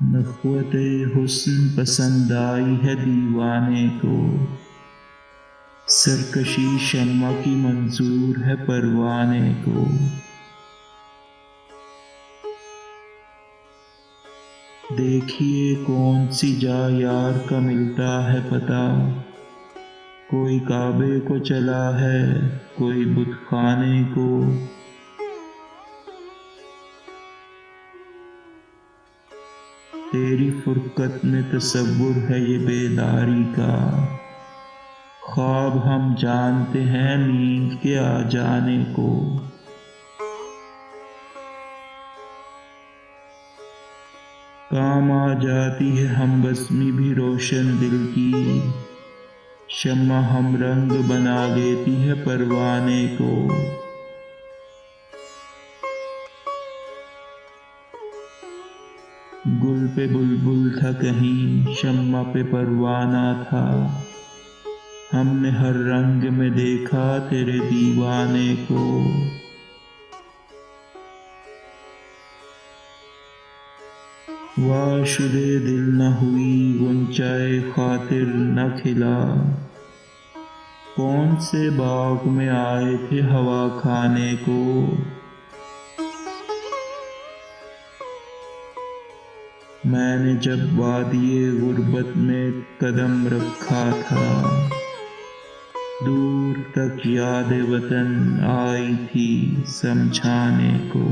نخوت حسن پسند آئی ہے دیوانے کو، سرکشی شمع کی منظور ہے پروانے کو۔ دیکھیے کون سی جا یار کا ملتا ہے پتہ، کوئی کعبے کو چلا ہے کوئی بت خانے کو۔ تیری فرقت میں تصور ہے یہ بیداری کا، خواب ہم جانتے ہیں نیند کے آ جانے کو۔ کام آ جاتی ہے ہم بزمی بھی روشن دل کی، شمع ہم رنگ بنا لیتی ہے پروانے کو۔ گل پہ بلبل تھا کہیں شمع پہ پروانہ تھا، ہم نے ہر رنگ میں دیکھا تیرے دیوانے کو۔ واشدے دل نہ ہوئی غنچۂ خاطر نہ کھلا، کون سے باغ میں آئے تھے ہوا کھانے کو۔ میں نے جب وادی غربت میں قدم رکھا تھا، دور تک یاد وطن آئی تھی سمجھانے کو۔